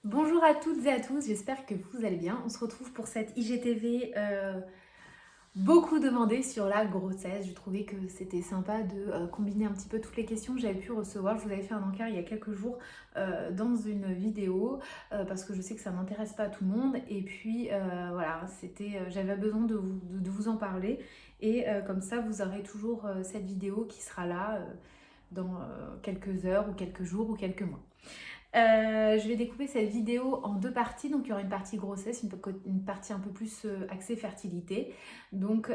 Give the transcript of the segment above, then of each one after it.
Bonjour à toutes et à tous, j'espère que vous allez bien. On se retrouve pour cette IGTV beaucoup demandée sur la grossesse. Je trouvais que c'était sympa de combiner un petit peu toutes les questions que j'avais pu recevoir. Je vous avais fait un encart il y a quelques jours dans une vidéo parce que je sais que ça n'intéresse pas tout le monde. Et puis voilà, j'avais besoin de vous en parler. Et comme ça, vous aurez toujours cette vidéo qui sera là dans quelques heures ou quelques jours ou quelques mois. Je vais découper cette vidéo en deux parties. Donc, il y aura une partie grossesse, une partie un peu plus axée fertilité. Donc,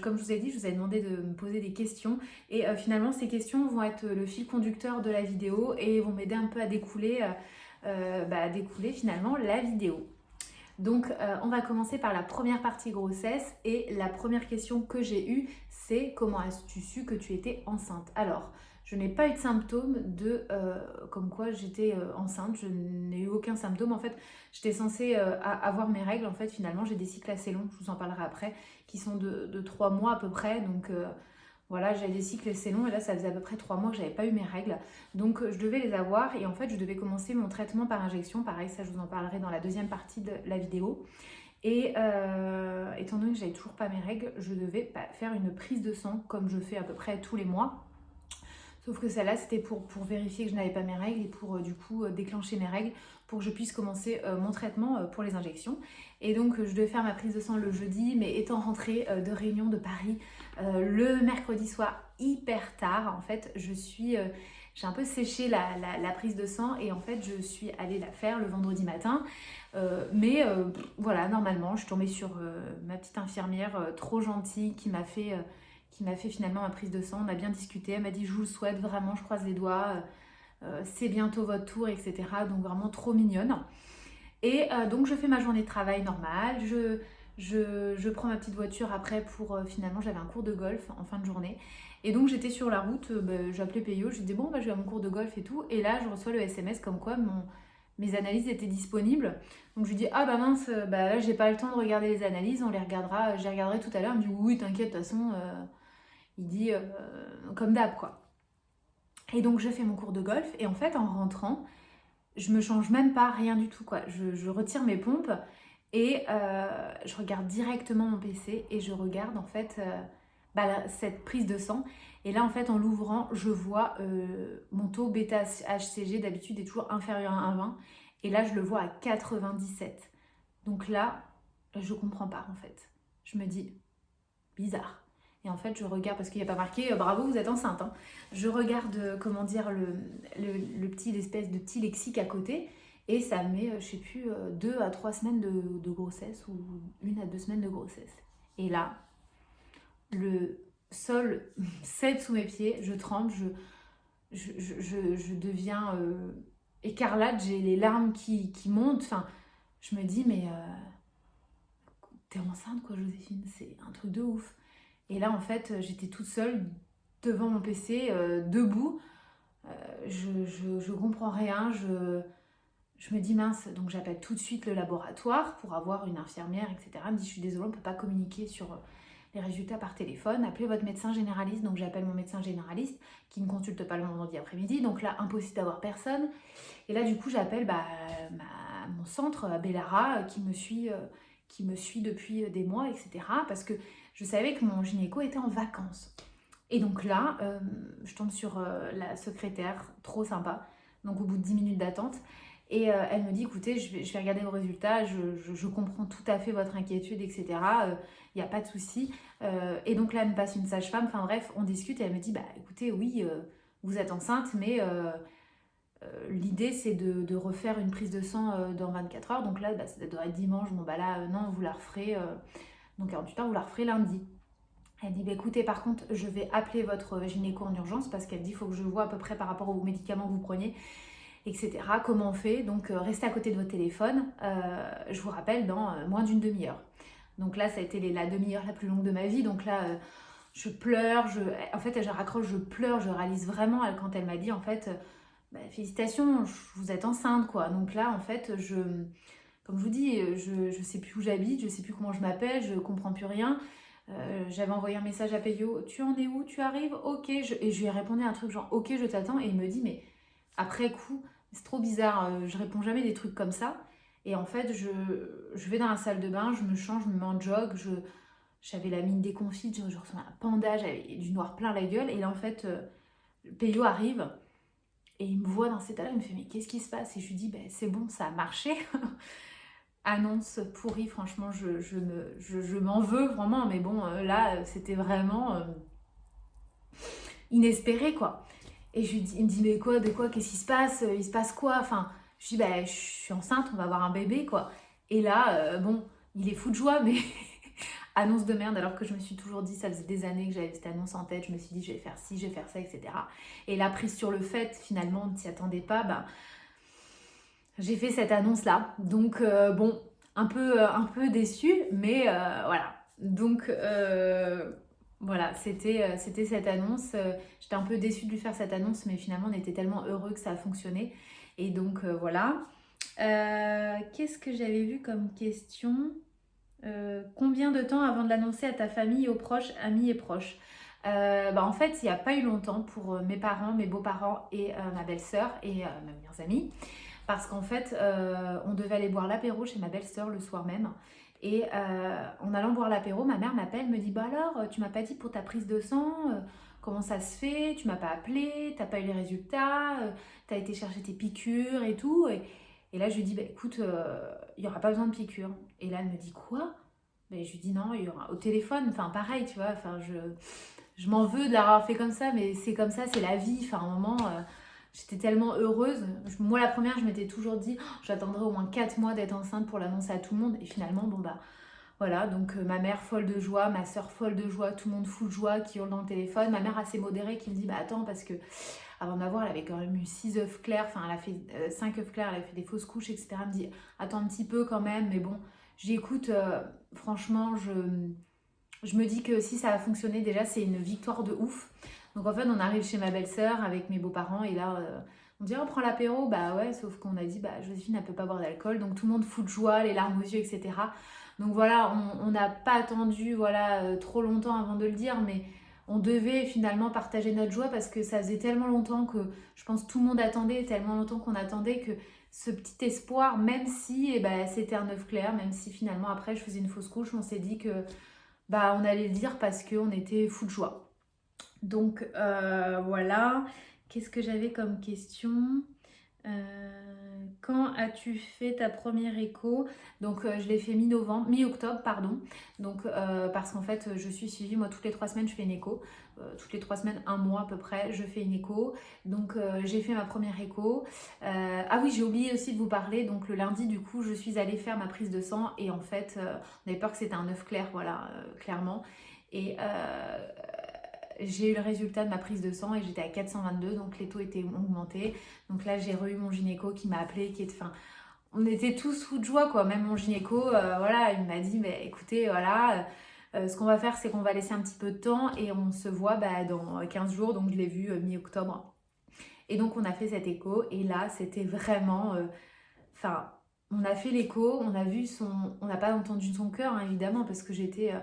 comme je vous ai dit, je vous ai demandé de me poser des questions. Et finalement, ces questions vont être le fil conducteur de la vidéo et vont m'aider un peu à découler finalement la vidéo. Donc, on va commencer par la première partie grossesse. Et la première question que j'ai eue, c'est comment as-tu su que tu étais enceinte? Alors, je n'ai pas eu de symptômes comme quoi j'étais enceinte. Je n'ai eu aucun symptôme. En fait, j'étais censée avoir mes règles. En fait, finalement, j'ai des cycles assez longs, je vous en parlerai après, qui sont de 3 mois à peu près. Donc, voilà, j'ai des cycles assez longs et là, ça faisait à peu près 3 mois que j'avais pas eu mes règles. Donc, je devais les avoir et en fait, je devais commencer mon traitement par injection. Pareil, ça, je vous en parlerai dans la deuxième partie de la vidéo. Et étant donné que j'avais toujours pas mes règles, je devais faire une prise de sang comme je fais à peu près tous les mois. Sauf que celle-là, c'était pour vérifier que je n'avais pas mes règles et pour du coup déclencher mes règles pour que je puisse commencer mon traitement pour les injections. Et donc, je devais faire ma prise de sang le jeudi, mais étant rentrée de réunion de Paris le mercredi soir hyper tard, en fait, j'ai un peu séché la prise de sang et en fait, je suis allée la faire le vendredi matin. Voilà, normalement, je suis tombée sur ma petite infirmière trop gentille qui m'a fait finalement ma prise de sang. On a bien discuté, elle m'a dit je vous le souhaite vraiment, je croise les doigts, c'est bientôt votre tour, etc. Donc vraiment trop mignonne. Et donc je fais ma journée de travail normale, je prends ma petite voiture après pour finalement j'avais un cours de golf en fin de journée. Et donc j'étais sur la route, j'ai appelé Payo, je dis bon je vais à mon cours de golf et tout. Et là je reçois le SMS comme quoi mes analyses étaient disponibles. Donc je lui dis ah bah mince, là j'ai pas le temps de regarder les analyses, on les regardera, je les regarderai tout à l'heure. Il me dit oui t'inquiète de toute façon, il dit comme d'hab quoi. Et donc je fais mon cours de golf et en fait en rentrant, je me change même pas, rien du tout quoi. Je retire mes pompes et je regarde directement mon PC et je regarde en fait cette prise de sang. Et là en fait en l'ouvrant, je vois mon taux bêta-HCG d'habitude est toujours inférieur à 1,20 et là je le vois à 97. Donc là, je comprends pas en fait. Je me dis bizarre. Et en fait, je regarde, parce qu'il n'y a pas marqué bravo, vous êtes enceinte. Hein. Je regarde, comment dire, l'espèce de petit lexique à côté. Et ça met, je sais plus, 2 à 3 semaines de grossesse ou 1 à 2 semaines de grossesse. Et là, le sol cède sous mes pieds, je tremble, je deviens écarlate, j'ai les larmes qui montent. Enfin, je me dis, mais t'es enceinte quoi, Joséphine, c'est un truc de ouf. Et là, en fait, j'étais toute seule devant mon PC, debout. Je comprends rien. Je me dis mince. Donc, j'appelle tout de suite le laboratoire pour avoir une infirmière, etc. Elle me dit je suis désolée, on ne peut pas communiquer sur les résultats par téléphone. Appelez votre médecin généraliste. Donc, j'appelle mon médecin généraliste qui ne consulte pas le vendredi après-midi. Donc, là, impossible d'avoir personne. Et là, du coup, j'appelle mon centre, Bellara, qui me suit depuis des mois, etc. Parce que je savais que mon gynéco était en vacances. Et donc là, je tombe sur la secrétaire, trop sympa, donc au bout de 10 minutes d'attente. Et elle me dit, écoutez, je vais regarder vos résultats, je comprends tout à fait votre inquiétude, etc. Il n'y a pas de souci. Et donc là, elle me passe une sage-femme, enfin bref, on discute et elle me dit, bah écoutez, oui, vous êtes enceinte, mais l'idée c'est de refaire une prise de sang dans 24 heures. Donc là, ça doit être dimanche, bon bah là, non, vous la referez, dans 48 heures, vous la referez lundi. Elle dit, bah, écoutez, par contre, je vais appeler votre gynéco en urgence parce qu'elle dit, il faut que je vois à peu près par rapport aux médicaments que vous preniez, etc. Comment on fait? Donc, restez à côté de votre téléphone. Je vous rappelle dans moins d'une demi-heure. Donc là, ça a été la demi-heure la plus longue de ma vie. Donc là, je pleure. En fait, je raccroche, je pleure. Je réalise vraiment quand elle m'a dit, en fait, félicitations, vous êtes enceinte, quoi. Donc là, en fait, comme je vous dis, je sais plus où j'habite, je sais plus comment je m'appelle, je comprends plus rien. J'avais envoyé un message à Payo, tu en es où? Tu arrives? Ok. Et je lui ai répondu un truc genre ok, je t'attends. Et il me dit, mais après coup, C'est trop bizarre, je réponds jamais des trucs comme ça. Et en fait, je vais dans la salle de bain, je me change, je me mets en jog, j'avais la mine déconfite, je ressemblais à un panda, j'avais du noir plein la gueule. Et là, en fait, Peyo arrive et il me voit dans cet état-là, il me fait mais qu'est-ce qui se passe? Et je lui dis ben, c'est bon, ça a marché. Annonce pourrie, franchement, je m'en veux vraiment, mais bon, là, c'était vraiment inespéré, quoi. Et il me dit, mais quoi, de quoi, qu'est-ce qui se passe? Il se passe quoi? Enfin, je dis, bah, je suis enceinte, on va avoir un bébé, quoi. Et là, bon, il est fou de joie, mais annonce de merde, alors que je me suis toujours dit, ça faisait des années que j'avais cette annonce en tête, je me suis dit, je vais faire ci, je vais faire ça, etc. Et là, prise sur le fait, finalement, on ne s'y attendait pas, bah, j'ai fait cette annonce-là. Donc, bon, un peu déçue, mais voilà. Donc, voilà, c'était cette annonce. J'étais un peu déçue de lui faire cette annonce, mais finalement, on était tellement heureux que ça a fonctionné. Et donc, voilà. Qu'est-ce que j'avais vu comme question? Combien de temps avant de l'annoncer à ta famille, aux proches, amis et proches? Bah, en fait, il n'y a pas eu longtemps pour mes parents, mes beaux-parents et ma belle-sœur et mes meilleurs amis. Parce qu'en fait, on devait aller boire l'apéro chez ma belle-sœur le soir même. Et en allant boire l'apéro, ma mère m'appelle, me dit bah alors, tu m'as pas dit pour ta prise de sang, comment ça se fait, tu m'as pas appelé, t'as pas eu les résultats, t'as été chercher tes piqûres et tout. Et là, je lui dis bah écoute, il y aura pas besoin de piqûres. Et là, elle me dit quoi? Ben, je lui dis non, il y aura au téléphone, enfin pareil, tu vois, enfin je m'en veux de l'avoir fait comme ça, mais c'est comme ça, c'est la vie. Enfin, à un moment, j'étais tellement heureuse. Moi, la première, je m'étais toujours dit, oh, j'attendrai au moins 4 mois d'être enceinte pour l'annoncer à tout le monde. Et finalement, bon, bah voilà. Donc, ma mère folle de joie, ma soeur folle de joie, tout le monde fou de joie qui hurle dans le téléphone. Ma mère assez modérée qui me dit, bah attends, parce que avant d'avoir, elle avait quand même eu 6 œufs clairs. Enfin, elle a fait 5 œufs clairs, elle a fait des fausses couches, etc. Elle me dit, attends un petit peu quand même. Mais bon, j'écoute, franchement, je me dis que si ça a fonctionné, déjà, c'est une victoire de ouf. Donc en fait, on arrive chez ma belle-sœur avec mes beaux-parents et là, on dit, oh, on prend l'apéro. Bah ouais, sauf qu'on a dit, bah Joséphine, elle peut pas boire d'alcool. Donc tout le monde fout de joie, les larmes aux yeux, etc. Donc voilà, on n'a pas attendu voilà, trop longtemps avant de le dire, mais on devait finalement partager notre joie parce que ça faisait tellement longtemps que je pense tout le monde attendait, tellement longtemps qu'on attendait que ce petit espoir, même si eh ben, c'était un œuf clair, même si finalement après je faisais une fausse couche, on s'est dit que bah, on allait le dire parce qu'on était fou de joie. Donc voilà. Qu'est-ce que j'avais comme question? Quand as-tu fait ta première écho? Donc je l'ai fait mi-novembre, mi-octobre, pardon. Donc parce qu'en fait je suis suivie, moi toutes les 3 semaines je fais une écho. Toutes les 3 semaines, un mois à peu près, je fais une écho. Donc j'ai fait ma première écho. Ah oui, j'ai oublié aussi de vous parler. Donc le lundi, du coup, je suis allée faire ma prise de sang et en fait, on avait peur que c'était un œuf clair, voilà, clairement. Et j'ai eu le résultat de ma prise de sang et j'étais à 422, donc les taux étaient augmentés. Donc là, j'ai eu mon gynéco qui m'a appelé, enfin, on était tous fous de joie, quoi. Même mon gynéco, voilà, il m'a dit, mais écoutez, voilà, ce qu'on va faire, c'est qu'on va laisser un petit peu de temps et on se voit bah, dans 15 jours. Donc je l'ai vu mi-octobre. Et donc on a fait cette écho et là, c'était vraiment, enfin, on a fait l'écho, on a vu on n'a pas entendu son cœur hein, évidemment parce que j'étais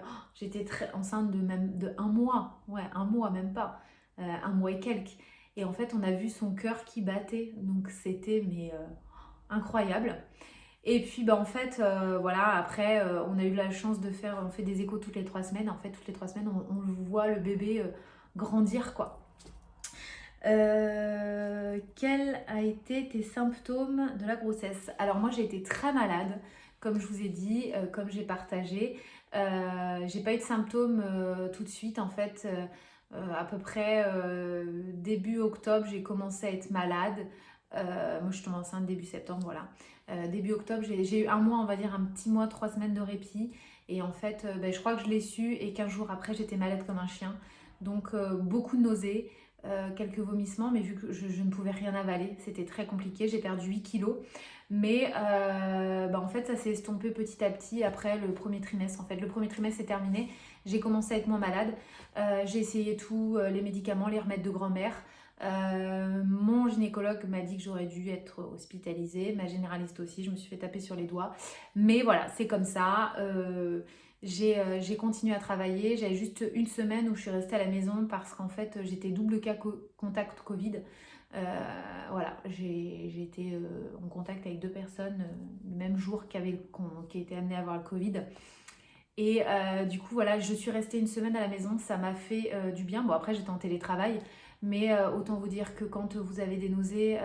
très enceinte de même de un mois, ouais, un mois même pas, un mois et quelques. Et en fait, on a vu son cœur qui battait, donc c'était mais incroyable. Et puis bah en fait, voilà, après, on a eu la chance on fait des échos toutes les 3 semaines. En fait, toutes les 3 semaines, on voit le bébé grandir quoi. Quels a été tes symptômes de la grossesse? Alors moi j'ai été très malade, comme je vous ai dit, comme j'ai partagé. J'ai pas eu de symptômes tout de suite en fait. À peu près début octobre j'ai commencé à être malade. Moi je suis tombée enceinte début septembre, voilà. Début octobre j'ai eu un mois, on va dire un petit mois, 3 semaines de répit. Et en fait ben, je crois que je l'ai su et 15 jours après j'étais malade comme un chien. Donc beaucoup de nausées. Quelques vomissements, mais vu que je ne pouvais rien avaler, c'était très compliqué. J'ai perdu 8 kilos, mais bah en fait, ça s'est estompé petit à petit après le premier trimestre. En fait, le premier trimestre est terminé. J'ai commencé à être moins malade. J'ai essayé tout, les médicaments, les remèdes de grand-mère. Mon gynécologue m'a dit que j'aurais dû être hospitalisée, ma généraliste aussi, je me suis fait taper sur les doigts. Mais voilà, c'est comme ça. J'ai continué à travailler. J'avais juste une semaine où je suis restée à la maison parce qu'en fait j'étais double cas contact Covid. Voilà, j'ai été en contact avec 2 personnes le même jour qui étaient amenées à avoir le Covid. Et du coup, voilà, je suis restée une semaine à la maison, ça m'a fait du bien. Bon, après, j'étais en télétravail, mais autant vous dire que quand vous avez des nausées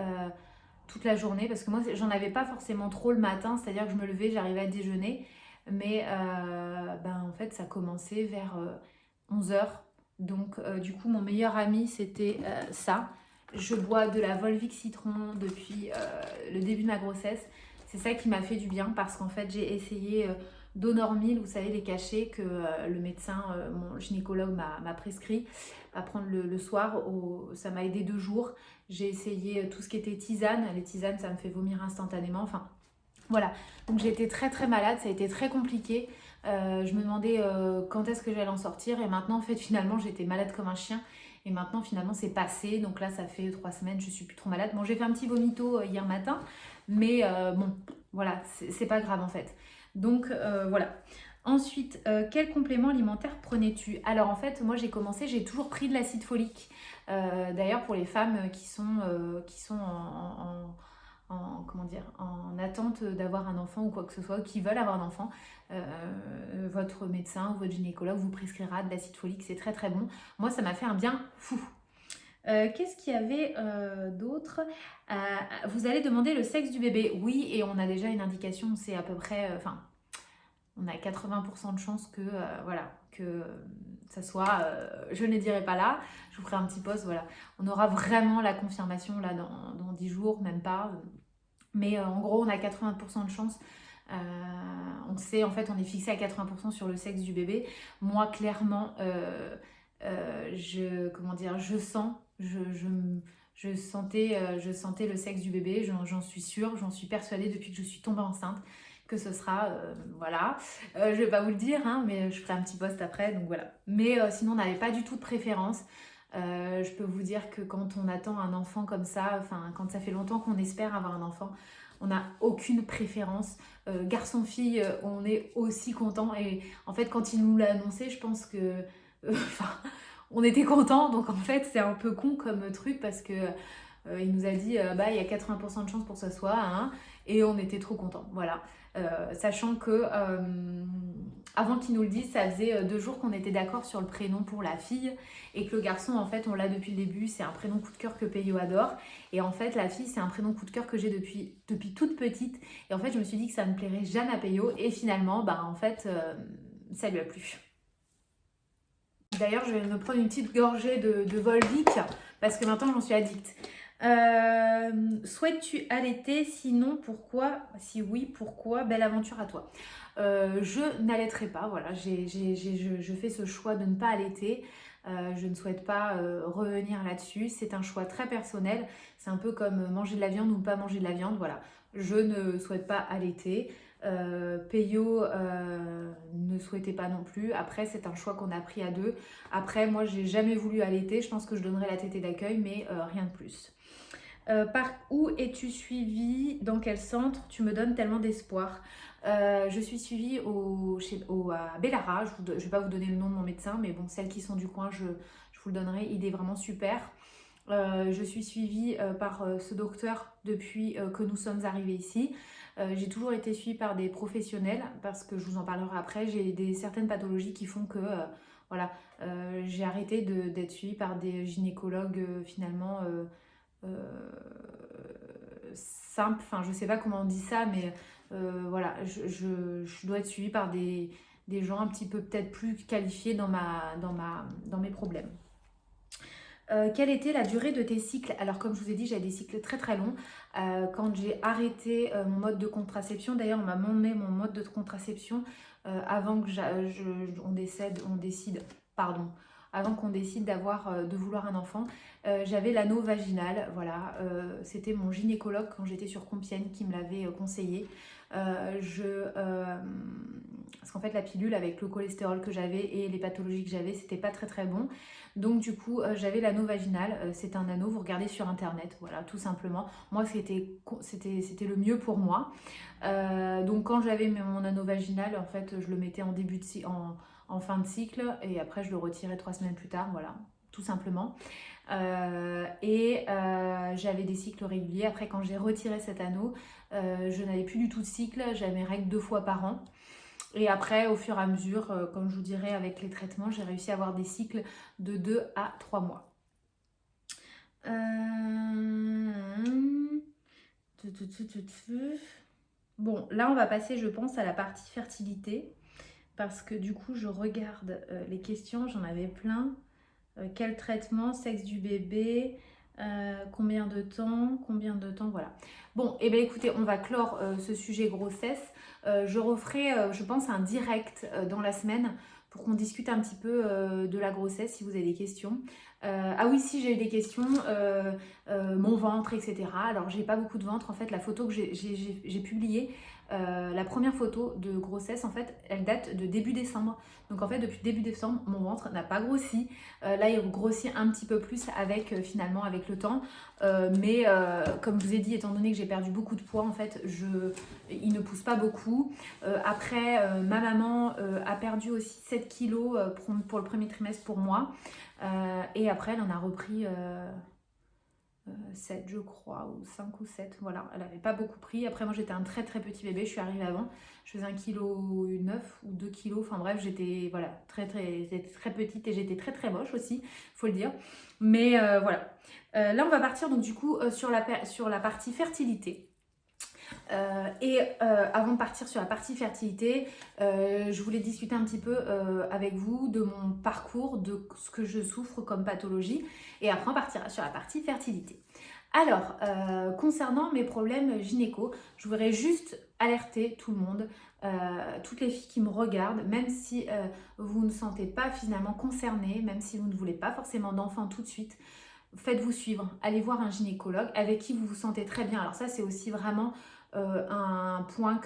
toute la journée, parce que moi, j'en avais pas forcément trop le matin, c'est-à-dire que je me levais, j'arrivais à déjeuner, mais en fait, ça commençait vers 11 heures. Donc, du coup, mon meilleur ami, c'était ça. Je bois de la Volvic citron depuis le début de ma grossesse. C'est ça qui m'a fait du bien parce qu'en fait, j'ai essayé Donormil, vous savez, les cachets que le médecin, mon gynécologue m'a prescrit à prendre le soir. Ça m'a aidé 2 jours. J'ai essayé tout ce qui était tisane. Les tisanes, ça me fait vomir instantanément. Enfin, voilà. Donc j'ai été très très malade. Ça a été très compliqué. Je me demandais quand est-ce que j'allais en sortir. Et maintenant, en fait, finalement, j'étais malade comme un chien. Et maintenant, finalement, c'est passé. Donc là, ça fait 3 semaines, je suis plus trop malade. Bon, j'ai fait un petit vomito hier matin. Mais bon, voilà, c'est pas grave en fait. Donc voilà. Ensuite, quel complément alimentaire prenais-tu? Alors en fait, moi j'ai toujours pris de l'acide folique. D'ailleurs, pour les femmes qui sont comment dire, en attente d'avoir un enfant ou quoi que ce soit, qui veulent avoir un enfant, votre médecin ou votre gynécologue vous prescrira de l'acide folique, c'est très très bon. Moi, ça m'a fait un bien fou. Qu'est-ce qu'il y avait d'autre? Vous allez demander le sexe du bébé. Oui, et on a déjà une indication, c'est à peu près, on a 80% de chances que, voilà, que ça soit, je ne dirai pas là, je vous ferai un petit post, voilà. On aura vraiment la confirmation là dans 10 jours, même pas. Mais en gros, on a 80% de chances. On sait, en fait, on est fixé à 80% sur le sexe du bébé. Moi, clairement, comment dire, je sens, je sentais le sexe du bébé, j'en suis sûre, j'en suis persuadée depuis que je suis tombée enceinte que ce sera, voilà. Je vais pas vous le dire, hein, mais je ferai un petit post après, donc voilà. Mais sinon, on n'avait pas du tout de préférence. Je peux vous dire que quand on attend un enfant comme ça, enfin, quand ça fait longtemps qu'on espère avoir un enfant, on n'a aucune préférence. Garçon-fille, on est aussi content. Et en fait, quand il nous l'a annoncé, je pense que enfin, on était contents. Donc en fait, c'est un peu con comme truc parce que il nous a dit il y a 80% de chance pour que ça soit, hein, et on était trop contents. Voilà. Sachant que avant qu'il nous le dise, ça faisait 2 jours qu'on était d'accord sur le prénom pour la fille et que le garçon, en fait, on l'a depuis le début, c'est un prénom coup de cœur que Peyo adore. Et en fait, la fille, c'est un prénom coup de cœur que j'ai depuis toute petite. Et en fait, je me suis dit que ça ne plairait jamais à Peyo. Et finalement, en fait, ça lui a plu. D'ailleurs, je vais me prendre une petite gorgée de Volvic parce que maintenant, j'en suis addict. Souhaites-tu allaiter? Sinon, pourquoi? Si oui, pourquoi? Belle aventure à toi. Je n'allaiterai pas, voilà, je fais ce choix de ne pas allaiter. Je ne souhaite pas revenir là-dessus. C'est un choix très personnel. C'est un peu comme manger de la viande ou pas manger de la viande. Voilà, je ne souhaite pas allaiter. Peyo ne souhaitait pas non plus. Après, c'est un choix qu'on a pris à 2. Après, moi, j'ai jamais voulu allaiter. Je pense que je donnerais la tétée d'accueil, mais rien de plus. Par où es-tu suivie? Dans quel centre? Tu me donnes tellement d'espoir. Je suis suivie à Bellara. Je ne vais pas vous donner le nom de mon médecin, mais bon, celles qui sont du coin, je vous le donnerai. Il est vraiment super. Je suis suivie par ce docteur depuis que nous sommes arrivés ici. J'ai toujours été suivie par des professionnels parce que je vous en parlerai après. J'ai certaines pathologies qui font que voilà, j'ai arrêté d'être suivie par des gynécologues finalement simples. Enfin, je sais pas comment on dit ça, mais voilà, je dois être suivie par des gens un petit peu peut-être plus qualifiés dans mes problèmes. Quelle était la durée de tes cycles? Alors comme je vous ai dit, j'avais des cycles très très longs. Quand j'ai arrêté mon mode de contraception, d'ailleurs on m'a demandé mon mode de contraception avant que avant qu'on décide de vouloir un enfant. J'avais l'anneau vaginal, voilà. C'était mon gynécologue quand j'étais sur Compiègne qui me l'avait conseillé. Parce qu'en fait la pilule avec le cholestérol que j'avais et les pathologies que j'avais, c'était pas très très bon. Donc du coup j'avais l'anneau vaginal, c'est un anneau, vous regardez sur internet, voilà, tout simplement. Moi c'était le mieux pour moi. Donc quand j'avais mon anneau vaginal, en fait je le mettais en fin de cycle et après je le retirais 3 semaines plus tard, voilà. tout simplement. J'avais des cycles réguliers. Après, quand j'ai retiré cet anneau, je n'avais plus du tout de cycle, j'avais mes règles 2 fois par an. Et après, au fur et à mesure, comme je vous dirais avec les traitements, j'ai réussi à avoir des cycles de 2 à 3 mois. Bon, là on va passer, je pense, à la partie fertilité. Parce que du coup, je regarde les questions, j'en avais plein. Quel traitement, sexe du bébé, combien de temps, voilà. Bon, et bien écoutez, on va clore ce sujet grossesse. Je referai, je pense, un direct dans la semaine pour qu'on discute un petit peu de la grossesse si vous avez des questions. Ah oui, si j'ai eu des questions, mon ventre, etc. Alors, j'ai pas beaucoup de ventre. En fait, la photo que j'ai publiée, la première photo de grossesse, en fait, elle date de début décembre. Donc, en fait, depuis début décembre, mon ventre n'a pas grossi. Là, il grossit un petit peu plus avec, finalement, avec le temps. Comme je vous ai dit, étant donné que j'ai perdu beaucoup de poids, en fait, il ne pousse pas beaucoup. Après, ma maman a perdu aussi 7 kilos pour le premier trimestre pour moi. Et après, elle en a repris 7, je crois, ou 5 ou 7. Voilà, elle n'avait pas beaucoup pris. Après, moi, j'étais un très très petit bébé. Je suis arrivée avant. Je faisais 1,9 kg ou 2 kilos. Enfin bref, j'étais voilà, j'étais très petite et j'étais très très moche aussi, faut le dire. Mais voilà. Là, on va partir donc du coup sur la partie fertilité. Avant de partir sur la partie fertilité, je voulais discuter un petit peu avec vous de mon parcours, de ce que je souffre comme pathologie, et après on partira sur la partie fertilité. Alors, concernant mes problèmes gynéco, je voudrais juste alerter tout le monde, toutes les filles qui me regardent, même si vous ne sentez pas finalement concernées, même si vous ne voulez pas forcément d'enfants tout de suite, faites-vous suivre, allez voir un gynécologue avec qui vous vous sentez très bien. Alors ça, c'est aussi vraiment un point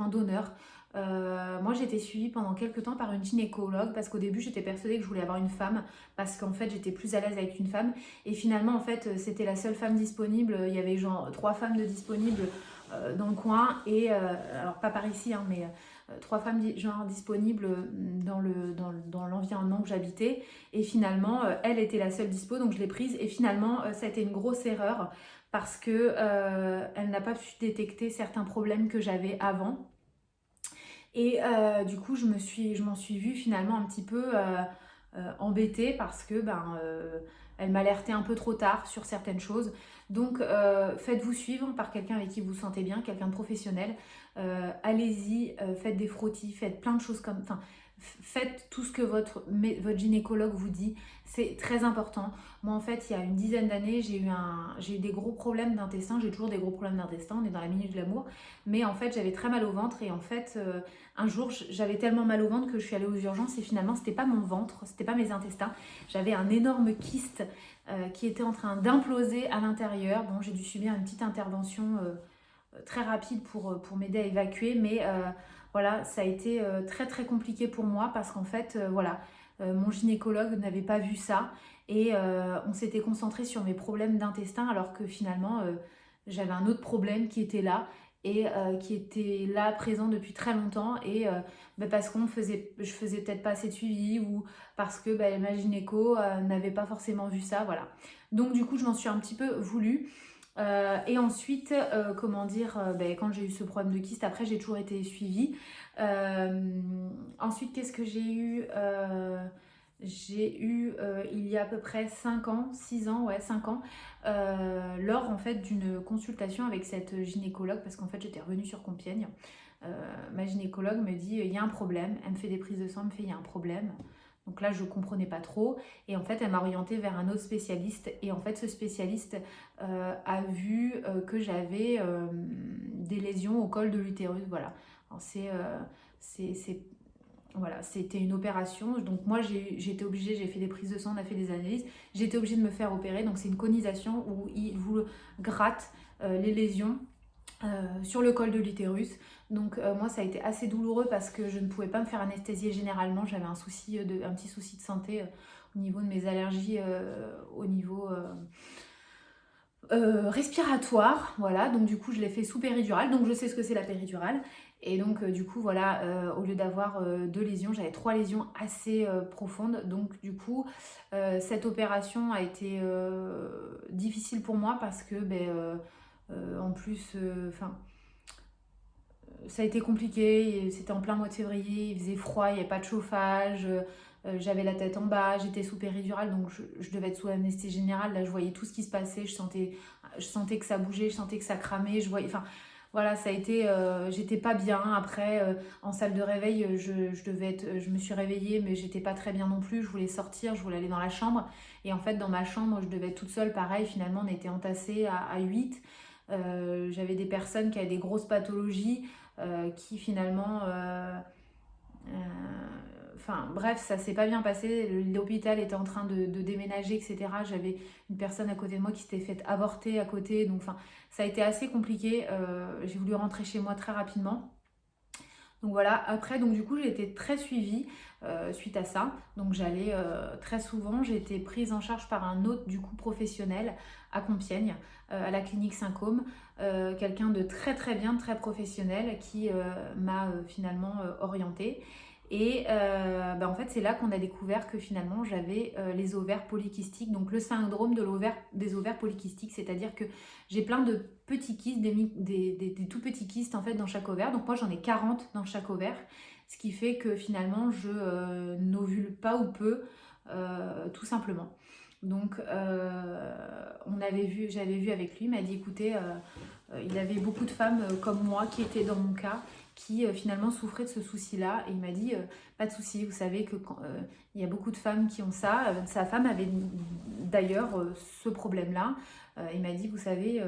d'honneur. Moi, j'ai été suivie pendant quelques temps par une gynécologue parce qu'au début, j'étais persuadée que je voulais avoir une femme parce qu'en fait, j'étais plus à l'aise avec une femme. Et finalement, en fait, c'était la seule femme disponible. Il y avait genre 3 femmes de disponibles dans le coin. Alors, pas par ici, hein, mais 3 femmes genre disponibles dans l'environnement où j'habitais. Et finalement, elle était la seule dispo, donc je l'ai prise. Et finalement, ça a été une grosse erreur parce que elle n'a pas pu détecter certains problèmes que j'avais avant. Et du coup, je m'en suis vue finalement un petit peu embêtée parce que elle m'alertait un peu trop tard sur certaines choses. Donc, faites-vous suivre par quelqu'un avec qui vous vous sentez bien, quelqu'un de professionnel. Allez-y, faites des frottis, faites plein de choses comme... Enfin, faites tout ce que votre gynécologue vous dit, c'est très important. Moi, en fait, il y a une dizaine d'années, j'ai eu des gros problèmes d'intestin. J'ai toujours des gros problèmes d'intestin, on est dans la minute de l'amour. Mais en fait, j'avais très mal au ventre et en fait, un jour, j'avais tellement mal au ventre que je suis allée aux urgences et finalement, c'était pas mon ventre, c'était pas mes intestins. J'avais un énorme kyste qui était en train d'imploser à l'intérieur. Bon, j'ai dû subir une petite intervention très rapide pour m'aider à évacuer, mais voilà, ça a été très très compliqué pour moi parce qu'en fait, mon gynécologue n'avait pas vu ça et on s'était concentré sur mes problèmes d'intestin alors que finalement, j'avais un autre problème qui était là et qui était là présent depuis très longtemps et parce je faisais peut-être pas assez de suivi ou parce que ma gynéco n'avait pas forcément vu ça, voilà. Donc du coup, je m'en suis un petit peu voulu. Et ensuite, quand j'ai eu ce problème de kyste, après j'ai toujours été suivie. Ensuite, qu'est-ce que j'ai eu il y a à peu près 5 ans, 6 ans, ouais, 5 ans, lors en fait d'une consultation avec cette gynécologue, parce qu'en fait j'étais revenue sur Compiègne. Ma gynécologue me dit il y a un problème, elle me fait des prises de sang, elle me fait il y a un problème. Donc là, je ne comprenais pas trop. Et en fait, elle m'a orientée vers un autre spécialiste. Et en fait, ce spécialiste a vu que j'avais des lésions au col de l'utérus. Voilà. Alors, voilà, c'était une opération. Donc moi, j'ai été obligée, j'ai fait des prises de sang, on a fait des analyses. J'ai été obligée de me faire opérer. Donc c'est une conisation où il vous gratte les lésions sur le col de l'utérus. Donc moi ça a été assez douloureux parce que je ne pouvais pas me faire anesthésier généralement, j'avais un petit souci de santé au niveau de mes allergies, respiratoire, voilà, donc du coup je l'ai fait sous péridurale, donc je sais ce que c'est la péridurale. Et donc du coup voilà, au lieu d'avoir 2 lésions, j'avais 3 lésions assez profondes. Donc du coup, cette opération a été difficile pour moi parce que en plus, enfin, ça a été compliqué, c'était en plein mois de février, il faisait froid, il n'y avait pas de chauffage, j'avais la tête en bas, j'étais sous péridurale, donc je devais être sous anesthésie générale. Là, je voyais tout ce qui se passait, je sentais que ça bougeait, je sentais que ça cramait, je voyais, enfin, voilà, ça a été, j'étais pas bien. Après, en salle de réveil, je me suis réveillée, mais j'étais pas très bien non plus. Je voulais sortir, je voulais aller dans la chambre. Et en fait, dans ma chambre, je devais être toute seule. Pareil, finalement, on était entassés à 8. J'avais des personnes qui avaient des grosses pathologies qui finalement... Enfin bref, ça s'est pas bien passé. L'hôpital était en train de déménager, etc. J'avais une personne à côté de moi qui s'était fait avorter à côté. Donc enfin, ça a été assez compliqué. J'ai voulu rentrer chez moi très rapidement. Donc voilà, après, donc du coup, j'ai été très suivie suite à ça. Donc j'allais très souvent, j'ai été prise en charge par un autre du coup professionnel à Compiègne, à la clinique Saint-Côme. Quelqu'un de très très bien, très professionnel qui m'a finalement orientée. Et en fait, c'est là qu'on a découvert que finalement j'avais les ovaires polykystiques, donc le syndrome des ovaires polykystiques, c'est-à-dire que j'ai plein de petits kystes, des tout petits kystes en fait dans chaque ovaire. Donc moi j'en ai 40 dans chaque ovaire, ce qui fait que finalement je n'ovule pas ou peu, tout simplement. Donc j'avais vu avec lui, il m'a dit écoutez, il avait beaucoup de femmes comme moi qui étaient dans mon cas, qui finalement souffraient de ce souci-là. Et il m'a dit, pas de souci, vous savez que il y a beaucoup de femmes qui ont ça. Sa femme avait d'ailleurs ce problème-là. Il m'a dit, vous savez,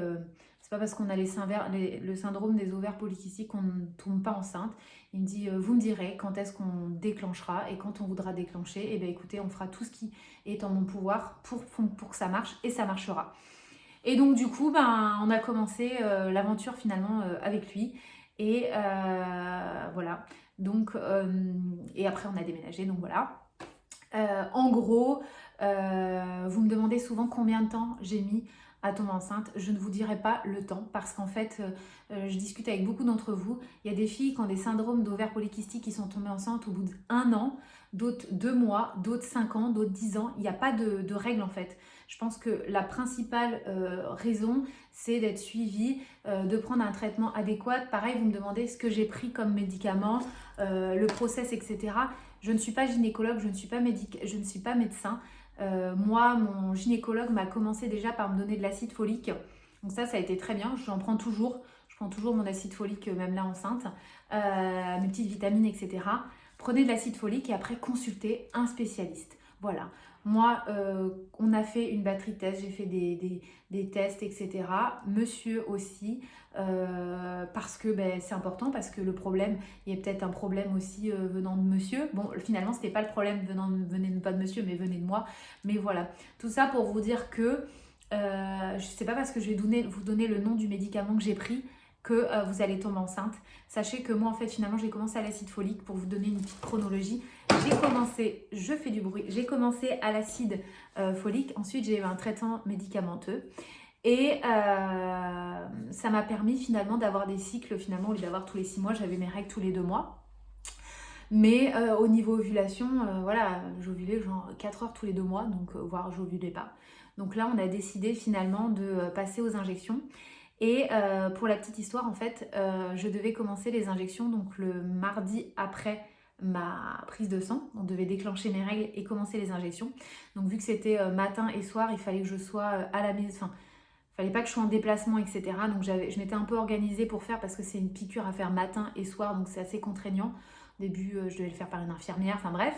c'est pas parce qu'on a le syndrome des ovaires polykystiques qu'on ne tombe pas enceinte. Il me dit, vous me direz quand est-ce qu'on déclenchera, et quand on voudra déclencher, et bien écoutez, on fera tout ce qui est en mon pouvoir pour que ça marche, et ça marchera. Et donc du coup, on a commencé l'aventure finalement avec lui. Et voilà. Donc, et après on a déménagé, donc voilà. En gros, vous me demandez souvent combien de temps j'ai mis à tomber enceinte. Je ne vous dirai pas le temps parce qu'en fait, je discute avec beaucoup d'entre vous. Il y a des filles qui ont des syndromes d'ovaires polykystiques qui sont tombées enceintes au bout d'1 an, d'autres 2 mois, d'autres 5 ans, d'autres 10 ans. Il n'y a pas de règle en fait. Je pense que la principale raison, c'est d'être suivie, de prendre un traitement adéquat. Pareil, vous me demandez ce que j'ai pris comme médicament, le process, etc. Je ne suis pas gynécologue, je ne suis pas médecin. Moi, mon gynécologue m'a commencé déjà par me donner de l'acide folique. Donc ça a été très bien. J'en prends toujours. Je prends toujours mon acide folique, même là enceinte. Mes petites vitamines, etc. Prenez de l'acide folique et après consultez un spécialiste. Voilà. Moi, on a fait une batterie de tests, j'ai fait des tests, etc. Monsieur aussi, parce que c'est important, parce que le problème, il y a peut-être un problème aussi venant de monsieur. Bon, finalement, c'était pas le problème venait pas de monsieur, mais venait de moi. Mais voilà, tout ça pour vous dire que c'est pas parce que je vais vous donner le nom du médicament que j'ai pris que vous allez tomber enceinte. Sachez que moi, en fait, finalement, j'ai commencé à l'acide folique pour vous donner une petite chronologie. Je fais du bruit, j'ai commencé à l'acide folique, ensuite j'ai eu un traitement médicamenteux et ça m'a permis finalement d'avoir des cycles, finalement au lieu d'avoir tous les 6 mois, j'avais mes règles tous les 2 mois. Mais au niveau ovulation, voilà, j'ovulais genre 4 heures tous les 2 mois, donc voire j'ovulais pas. Donc là, on a décidé finalement de passer aux injections. Et pour la petite histoire, en fait, je devais commencer les injections donc le mardi après ma prise de sang. On devait déclencher mes règles et commencer les injections. Donc vu que c'était matin et soir, il fallait que je sois à la maison. Enfin, il fallait pas que je sois en déplacement, etc. Donc je m'étais un peu organisée pour faire parce que c'est une piqûre à faire matin et soir, donc c'est assez contraignant. Au début, je devais le faire par une infirmière, enfin bref.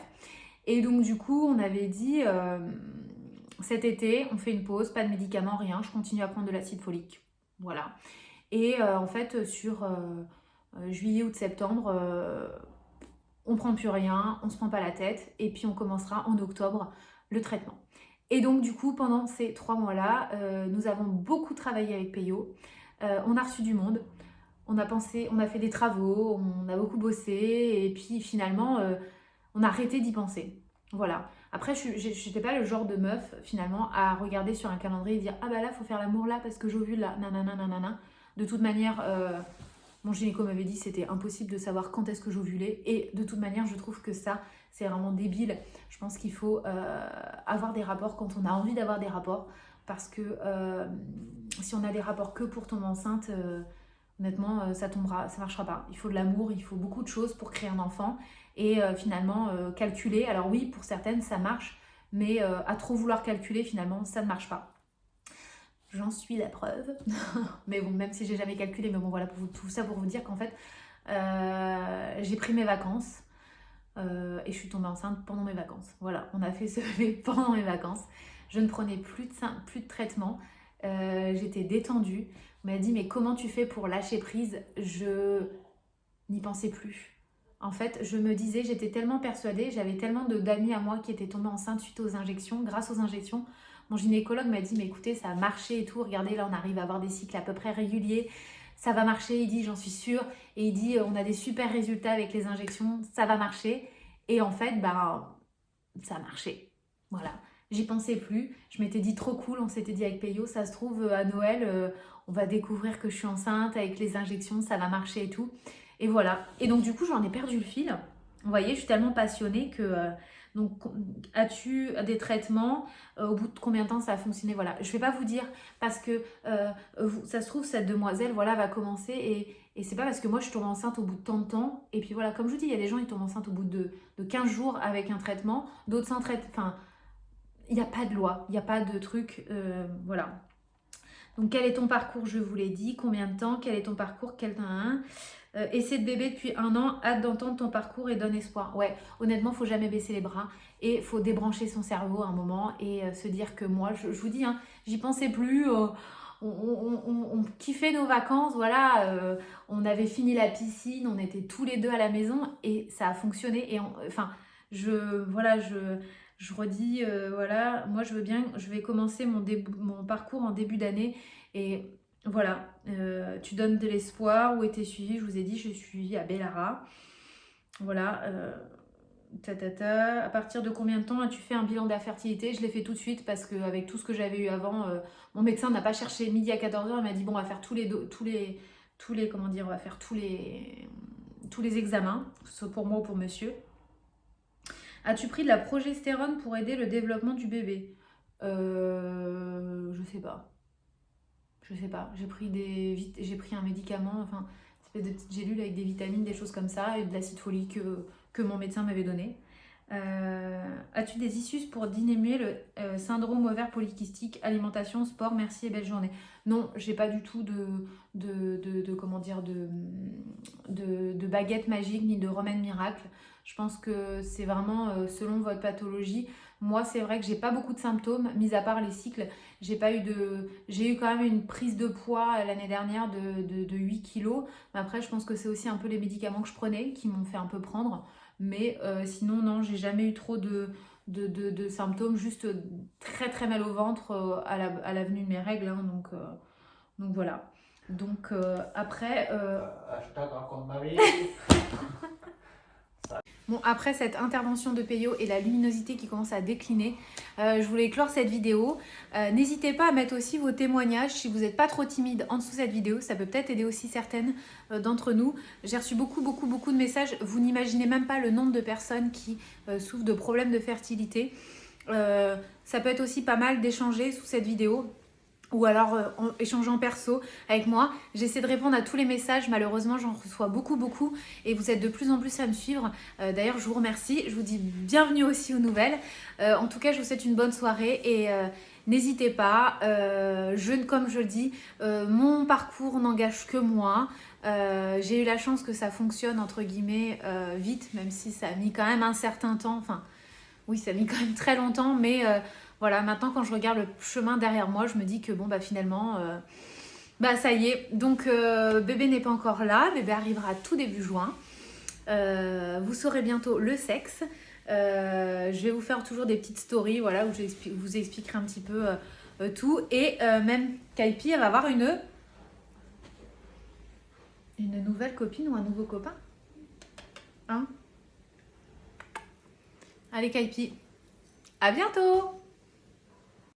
Et donc du coup, on avait dit cet été, on fait une pause, pas de médicaments, rien. Je continue à prendre de l'acide folique. Voilà. Et en fait, sur juillet, août, septembre, on prend plus rien, on se prend pas la tête, et puis on commencera en octobre le traitement. Et donc du coup, pendant ces 3 mois-là, nous avons beaucoup travaillé avec Peyo. On a reçu du monde, on a fait des travaux, on a beaucoup bossé, et puis finalement, on a arrêté d'y penser. Voilà. Après, je n'étais pas le genre de meuf, finalement, à regarder sur un calendrier et dire ah bah là, faut faire l'amour là parce que j'ovule là, nanana, nanana. De toute manière, mon gynéco m'avait dit que c'était impossible de savoir quand est-ce que j'ovulais. Et de toute manière, je trouve que ça, c'est vraiment débile. Je pense qu'il faut avoir des rapports quand on a envie d'avoir des rapports. Parce que si on a des rapports que pour tomber enceinte, honnêtement, ça tombera, ça marchera pas. Il faut de l'amour, il faut beaucoup de choses pour créer un enfant. Et finalement, calculer. Alors oui, pour certaines, ça marche. Mais à trop vouloir calculer, finalement, ça ne marche pas. J'en suis la preuve. Mais bon, même si j'ai jamais calculé, mais bon, voilà, tout ça pour vous dire qu'en fait, j'ai pris mes vacances et je suis tombée enceinte pendant mes vacances. Voilà, on a fait ce bébé pendant mes vacances. Je ne prenais plus de traitement. J'étais détendue. On m'a dit, mais comment tu fais pour lâcher prise? Je n'y pensais plus. En fait, je me disais, j'étais tellement persuadée, j'avais tellement d'amis à moi qui étaient tombés enceintes suite aux injections, grâce aux injections. Mon gynécologue m'a dit, mais écoutez, ça a marché et tout. Regardez, là, on arrive à avoir des cycles à peu près réguliers. Ça va marcher, il dit, j'en suis sûre. Et il dit, on a des super résultats avec les injections, ça va marcher. Et en fait, ça a marché. Voilà. J'y pensais plus. Je m'étais dit, trop cool, on s'était dit avec Peyo, ça se trouve, à Noël, on va découvrir que je suis enceinte avec les injections, ça va marcher et tout. Et voilà. Et donc, du coup, j'en ai perdu le fil. Vous voyez, je suis tellement passionnée que... donc, as-tu des traitements au bout de combien de temps ça a fonctionné? Voilà. Je ne vais pas vous dire parce que ça se trouve, cette demoiselle voilà, va commencer et c'est pas parce que moi je tombe enceinte au bout de tant de temps. Et puis voilà, comme je vous dis, il y a des gens qui tombent enceintes au bout de 15 jours avec un traitement, d'autres sans traitement. Enfin, il n'y a pas de loi, il n'y a pas de truc. Voilà. Donc, quel est ton parcours? Je vous l'ai dit. Combien de temps? Quel est ton parcours? Essai de bébé depuis 1 an, hâte d'entendre ton parcours et donne espoir. Ouais, honnêtement, il ne faut jamais baisser les bras et il faut débrancher son cerveau à un moment et se dire que moi, je vous dis, hein, j'y pensais plus. On kiffait nos vacances, voilà. On avait fini la piscine, on était tous les deux à la maison et ça a fonctionné. Et enfin, je redis, voilà, moi je veux bien, je vais commencer mon parcours en début d'année et voilà, tu donnes de l'espoir. Où était suivi? Je vous ai dit, je suis à Bellara. Voilà. À partir de combien de temps as-tu fait un bilan d'infertilité? Je l'ai fait tout de suite parce qu'avec tout ce que j'avais eu avant, mon médecin n'a pas cherché midi à 14h. Il m'a dit, bon, on va faire comment dire, on va faire tous les examens, soit pour moi ou pour monsieur. As-tu pris de la progestérone pour aider le développement du bébé? Je sais pas. Je sais pas, j'ai pris un médicament, enfin, une espèce de petite gélule avec des vitamines, des choses comme ça, et de l'acide folique que mon médecin m'avait donné. As-tu des issues pour diminuer le syndrome ovaire polykystique, alimentation, sport, merci et belle journée? Non, j'ai pas du tout comment dire, de baguette magique ni de remède miracle. Je pense que c'est vraiment selon votre pathologie. Moi, c'est vrai que j'ai pas beaucoup de symptômes, mis à part les cycles. J'ai eu quand même une prise de poids l'année dernière de 8 kilos. Mais après, je pense que c'est aussi un peu les médicaments que je prenais qui m'ont fait un peu prendre. Mais sinon, non, j'ai jamais eu trop de symptômes. Juste très très mal au ventre à la venue de mes règles. Hein, donc voilà. Donc après... Hashtag raconte ma vie. Bon, après cette intervention de Peyo et la luminosité qui commence à décliner, je voulais clore cette vidéo. N'hésitez pas à mettre aussi vos témoignages si vous n'êtes pas trop timide en dessous de cette vidéo. Ça peut peut-être aider aussi certaines d'entre nous. J'ai reçu beaucoup de messages. Vous n'imaginez même pas le nombre de personnes qui souffrent de problèmes de fertilité. Ça peut être aussi pas mal d'échanger sous cette vidéo. Ou alors échanger en perso avec moi. J'essaie de répondre à tous les messages. Malheureusement, j'en reçois beaucoup. Et vous êtes de plus en plus à me suivre. D'ailleurs, je vous remercie. Je vous dis bienvenue aussi aux nouvelles. En tout cas, je vous souhaite une bonne soirée. Et n'hésitez pas. Comme je le dis, mon parcours n'engage que moi. J'ai eu la chance que ça fonctionne, entre guillemets, vite. Même si ça a mis quand même un certain temps. Enfin, oui, ça a mis quand même très longtemps. Mais... voilà, maintenant quand je regarde le chemin derrière moi, je me dis que bon bah finalement, ça y est. Donc bébé n'est pas encore là, bébé arrivera tout début juin. Vous saurez bientôt le sexe. Je vais vous faire toujours des petites stories, voilà, où je vous expliquerai un petit peu tout. Et même Kaipi, elle va avoir une nouvelle copine ou un nouveau copain. Hein? Allez, Kaipi. À bientôt!